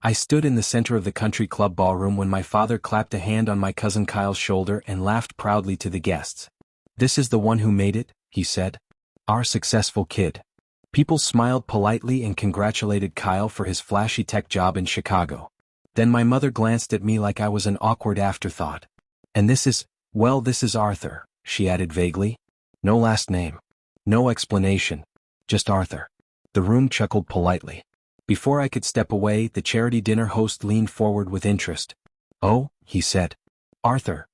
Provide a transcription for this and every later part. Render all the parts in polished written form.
I stood in the center of the country club ballroom when my father clapped a hand on my cousin Kyle's shoulder and laughed proudly to the guests. "This is the one who made it," he said. "Our successful kid." People smiled politely and congratulated Kyle for his flashy tech job in Chicago. Then my mother glanced at me like I was an awkward afterthought. "And this is Arthur," she added vaguely. "No last name. No explanation. Just Arthur." The room chuckled politely. Before I could step away, the charity dinner host leaned forward with interest. "Oh," he said. "Arthur,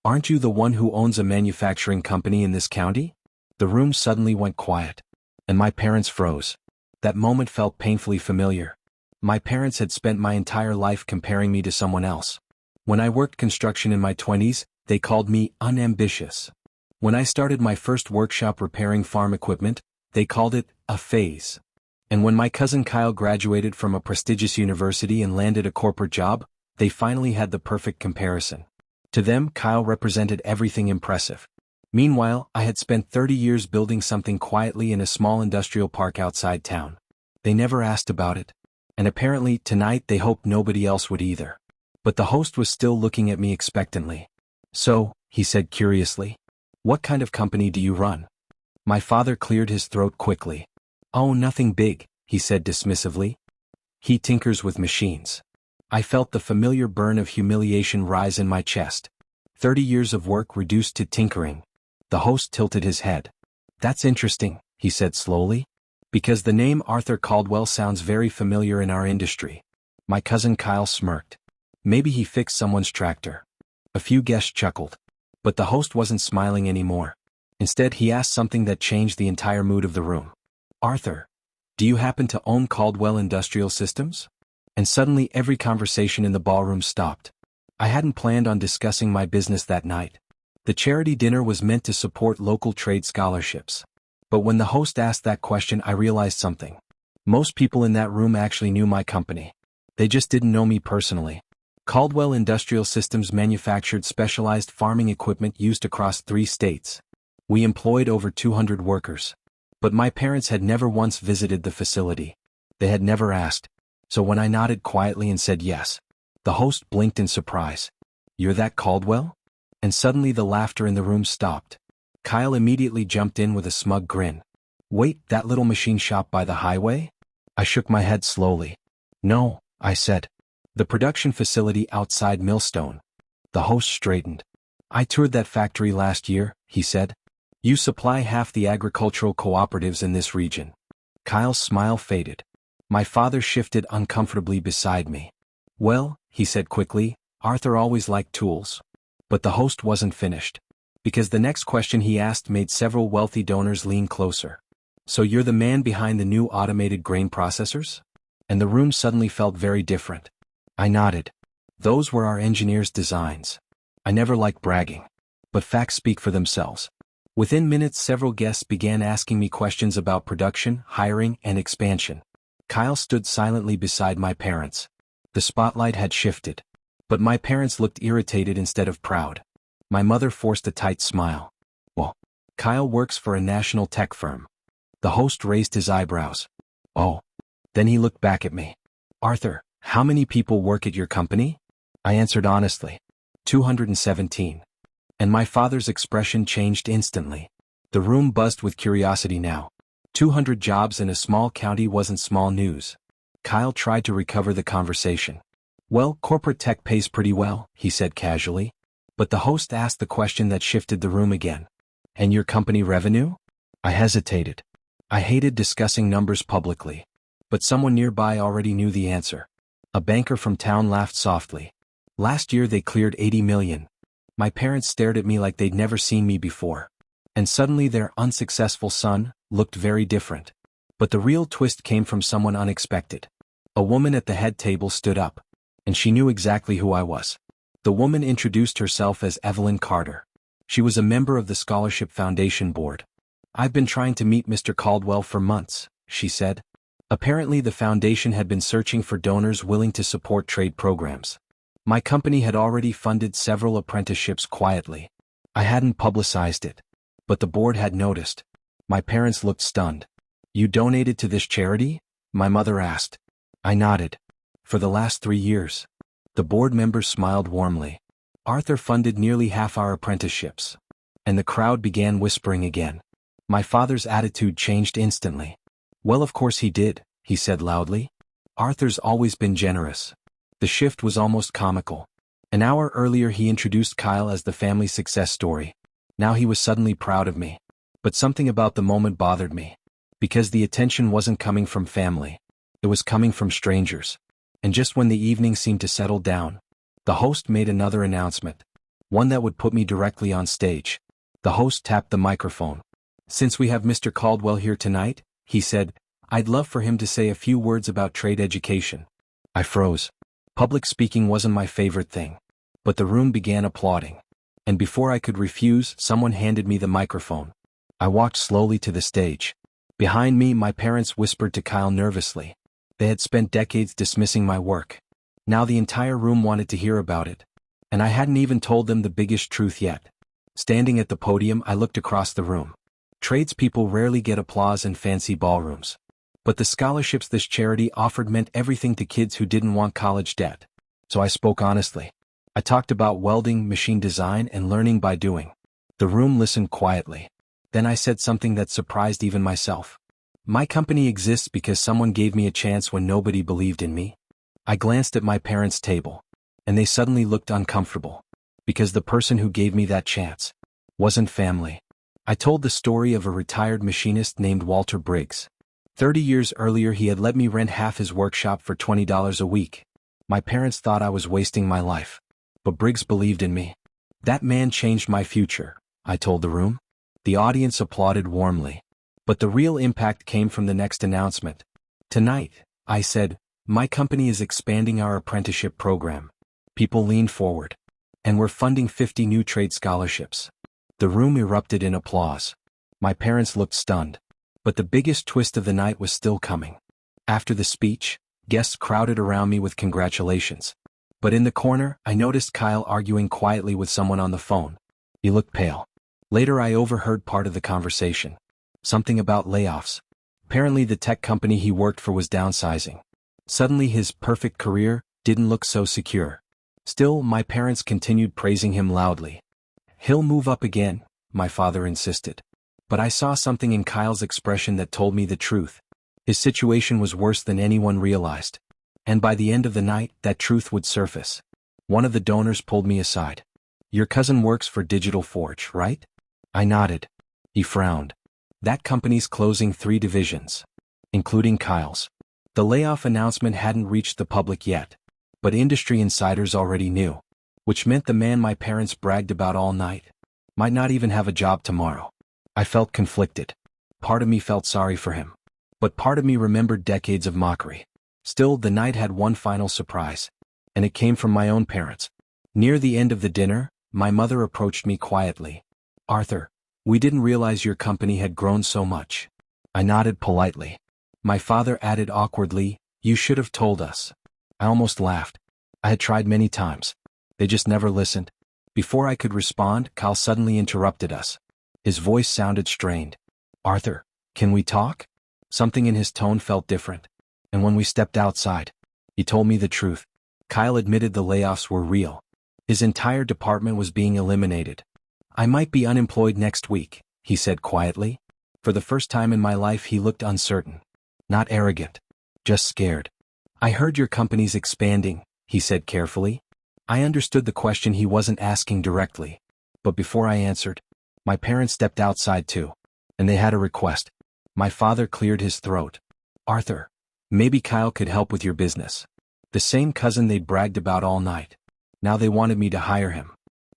aren't you the one who owns a manufacturing company in this county?" The room suddenly went quiet. And my parents froze. That moment felt painfully familiar. My parents had spent my entire life comparing me to someone else. When I worked construction in my 20s, they called me unambitious. When I started my first workshop repairing farm equipment, they called it a phase. And when my cousin Kyle graduated from a prestigious university and landed a corporate job, they finally had the perfect comparison. To them, Kyle represented everything impressive. Meanwhile, I had spent 30 years building something quietly in a small industrial park outside town. They never asked about it. And apparently, tonight they hoped nobody else would either. But the host was still looking at me expectantly. "So," he said curiously, "what kind of company do you run?" My father cleared his throat quickly. "Oh, nothing big," he said dismissively. "He tinkers with machines." I felt the familiar burn of humiliation rise in my chest. 30 years of work reduced to tinkering. The host tilted his head. "That's interesting," he said slowly. "Because the name Arthur Caldwell sounds very familiar in our industry." My cousin Kyle smirked. "Maybe he fixed someone's tractor." A few guests chuckled. But the host wasn't smiling anymore. Instead, he asked something that changed the entire mood of the room. "Arthur, do you happen to own Caldwell Industrial Systems?" And suddenly every conversation in the ballroom stopped. I hadn't planned on discussing my business that night. The charity dinner was meant to support local trade scholarships. But when the host asked that question, I realized something. Most people in that room actually knew my company. They just didn't know me personally. Caldwell Industrial Systems manufactured specialized farming equipment used across 3 states. We employed over 200 workers. But my parents had never once visited the facility. They had never asked. So when I nodded quietly and said yes, the host blinked in surprise. "You're that Caldwell?" And suddenly the laughter in the room stopped. Kyle immediately jumped in with a smug grin. "Wait, that little machine shop by the highway?" I shook my head slowly. "No," I said. "The production facility outside Millstone." The host straightened. "I toured that factory last year," he said. "You supply half the agricultural cooperatives in this region." Kyle's smile faded. My father shifted uncomfortably beside me. "Well," he said quickly, "Arthur always liked tools." But the host wasn't finished. Because the next question he asked made several wealthy donors lean closer. "So you're the man behind the new automated grain processors?" And the room suddenly felt very different. I nodded. "Those were our engineers' designs." I never liked bragging. But facts speak for themselves. Within minutes, several guests began asking me questions about production, hiring, and expansion. Kyle stood silently beside my parents. The spotlight had shifted. But my parents looked irritated instead of proud. My mother forced a tight smile. "Well, Kyle works for a national tech firm." The host raised his eyebrows. "Oh." Then he looked back at me. "Arthur, how many people work at your company?" I answered honestly. 217. And my father's expression changed instantly. The room buzzed with curiosity now. 200 jobs in a small county wasn't small news. Kyle tried to recover the conversation. "Well, corporate tech pays pretty well," he said casually. But the host asked the question that shifted the room again. "And your company revenue?" I hesitated. I hated discussing numbers publicly. But someone nearby already knew the answer. A banker from town laughed softly. "Last year they cleared 80 million. My parents stared at me like they'd never seen me before. And suddenly their unsuccessful son looked very different. But the real twist came from someone unexpected. A woman at the head table stood up. And she knew exactly who I was. The woman introduced herself as Evelyn Carter. She was a member of the Scholarship Foundation Board. "I've been trying to meet Mr. Caldwell for months," she said. Apparently the foundation had been searching for donors willing to support trade programs. My company had already funded several apprenticeships quietly. I hadn't publicized it. But the board had noticed. My parents looked stunned. "You donated to this charity?" my mother asked. I nodded. For the last 3 years. The board members smiled warmly. Arthur funded nearly half our apprenticeships. And the crowd began whispering again. My father's attitude changed instantly. Well, of course he did, he said loudly. Arthur's always been generous. The shift was almost comical. An hour earlier he introduced Kyle as the family success story. Now he was suddenly proud of me. But something about the moment bothered me. Because the attention wasn't coming from family. It was coming from strangers. And just when the evening seemed to settle down, the host made another announcement. One that would put me directly on stage. The host tapped the microphone. Since we have Mr. Caldwell here tonight, he said, I'd love for him to say a few words about trade education. I froze. Public speaking wasn't my favorite thing. But the room began applauding. And before I could refuse, someone handed me the microphone. I walked slowly to the stage. Behind me, my parents whispered to Kyle nervously. They had spent decades dismissing my work. Now the entire room wanted to hear about it. And I hadn't even told them the biggest truth yet. Standing at the podium, I looked across the room. Tradespeople rarely get applause in fancy ballrooms. But the scholarships this charity offered meant everything to kids who didn't want college debt. So I spoke honestly. I talked about welding, machine design, and learning by doing. The room listened quietly. Then I said something that surprised even myself. My company exists because someone gave me a chance when nobody believed in me. I glanced at my parents' table. And they suddenly looked uncomfortable. Because the person who gave me that chance wasn't family. I told the story of a retired machinist named Walter Briggs. 30 years earlier he had let me rent half his workshop for $20 a week. My parents thought I was wasting my life. But Briggs believed in me. That man changed my future, I told the room. The audience applauded warmly. But the real impact came from the next announcement. Tonight, I said, my company is expanding our apprenticeship program. People leaned forward. And we're funding 50 new trade scholarships. The room erupted in applause. My parents looked stunned. But the biggest twist of the night was still coming. After the speech, guests crowded around me with congratulations. But in the corner, I noticed Kyle arguing quietly with someone on the phone. He looked pale. Later I overheard part of the conversation. Something about layoffs. Apparently the tech company he worked for was downsizing. Suddenly his perfect career didn't look so secure. Still, my parents continued praising him loudly. He'll move up again, my father insisted. But I saw something in Kyle's expression that told me the truth. His situation was worse than anyone realized. And by the end of the night, that truth would surface. One of the donors pulled me aside. Your cousin works for Digital Forge, right? I nodded. He frowned. That company's closing 3 divisions, including Kyle's. The layoff announcement hadn't reached the public yet, but industry insiders already knew, which meant the man my parents bragged about all night might not even have a job tomorrow. I felt conflicted. Part of me felt sorry for him, but part of me remembered decades of mockery. Still, the night had one final surprise, and it came from my own parents. Near the end of the dinner, my mother approached me quietly. Arthur, we didn't realize your company had grown so much. I nodded politely. My father added awkwardly, you should have told us. I almost laughed. I had tried many times. They just never listened. Before I could respond, Kyle suddenly interrupted us. His voice sounded strained. Arthur, can we talk? Something in his tone felt different. And when we stepped outside, he told me the truth. Kyle admitted the layoffs were real. His entire department was being eliminated. I might be unemployed next week, he said quietly. For the first time in my life he looked uncertain. Not arrogant. Just scared. I heard your company's expanding, he said carefully. I understood the question he wasn't asking directly. But before I answered, my parents stepped outside too. And they had a request. My father cleared his throat. Arthur, maybe Kyle could help with your business. The same cousin they'd bragged about all night. Now they wanted me to hire him.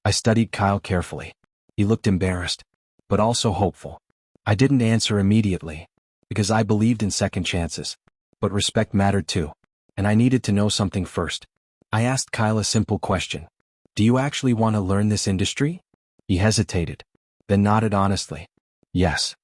I studied Kyle carefully. He looked embarrassed, but also hopeful. I didn't answer immediately, because I believed in second chances. But respect mattered too, and I needed to know something first. I asked Kyle a simple question. Do you actually want to learn this industry? He hesitated, then nodded honestly. Yes.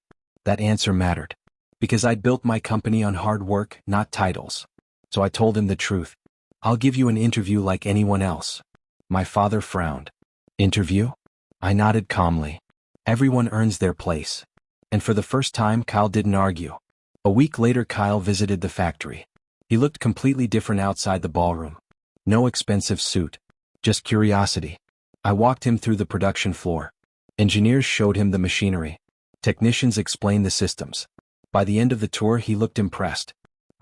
That answer mattered, because I'd built my company on hard work, not titles. So I told him the truth. I'll give you an interview like anyone else. My father frowned. Interview? I nodded calmly. Everyone earns their place. And for the first time, Kyle didn't argue. A week later, Kyle visited the factory. He looked completely different outside the ballroom. No expensive suit. Just curiosity. I walked him through the production floor. Engineers showed him the machinery. Technicians explained the systems. By the end of the tour he looked impressed.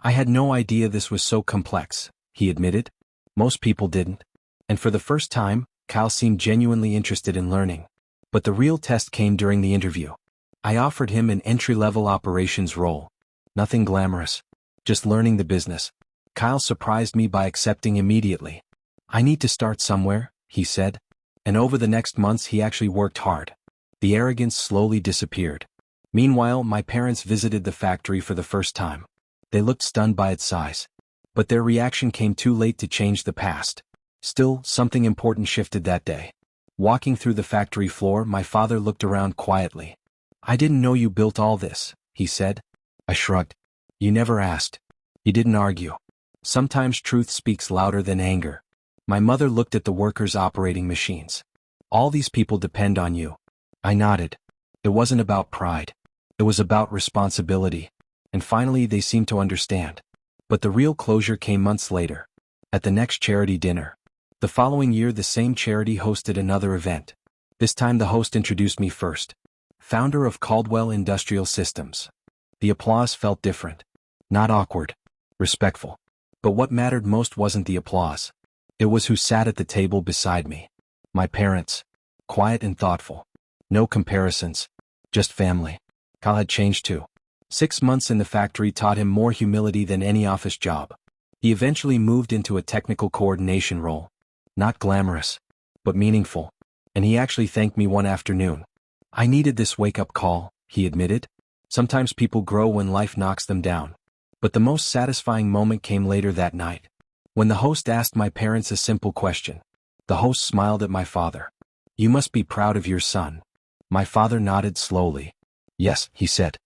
I had no idea this was so complex, he admitted. Most people didn't. And for the first time, Kyle seemed genuinely interested in learning. But the real test came during the interview. I offered him an entry-level operations role. Nothing glamorous. Just learning the business. Kyle surprised me by accepting immediately. I need to start somewhere, he said. And over the next months he actually worked hard. The arrogance slowly disappeared. Meanwhile, my parents visited the factory for the first time. They looked stunned by its size. But their reaction came too late to change the past. Still, something important shifted that day. Walking through the factory floor, my father looked around quietly. I didn't know you built all this, he said. I shrugged. You never asked. You didn't argue. Sometimes truth speaks louder than anger. My mother looked at the workers operating machines. All these people depend on you. I nodded. It wasn't about pride. It was about responsibility. And finally they seemed to understand. But the real closure came months later. At the next charity dinner. The following year the same charity hosted another event. This time the host introduced me first. Founder of Caldwell Industrial Systems. The applause felt different. Not awkward. Respectful. But what mattered most wasn't the applause. It was who sat at the table beside me. My parents. Quiet and thoughtful. No comparisons. Just family. Kyle had changed too. 6 months in the factory taught him more humility than any office job. He eventually moved into a technical coordination role. Not glamorous, but meaningful. And he actually thanked me one afternoon. I needed this wake-up call, he admitted. Sometimes people grow when life knocks them down. But the most satisfying moment came later that night. When the host asked my parents a simple question. The host smiled at my father. You must be proud of your son. My father nodded slowly. Yes, he said.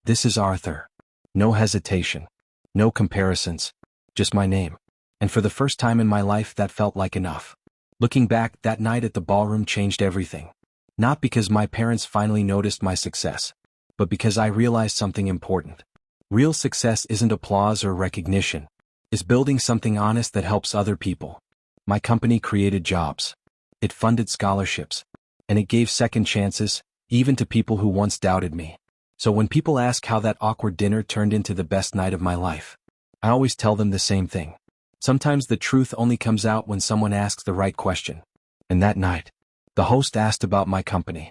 This is Arthur. No hesitation. No comparisons. Just my name. And for the first time in my life that felt like enough. Looking back, that night at the ballroom changed everything. Not because my parents finally noticed my success, but because I realized something important. Real success isn't applause or recognition. It's building something honest that helps other people. My company created jobs. It funded scholarships. And it gave second chances, even to people who once doubted me. So when people ask how that awkward dinner turned into the best night of my life, I always tell them the same thing. Sometimes the truth only comes out when someone asks the right question. And that night, the host asked about my company.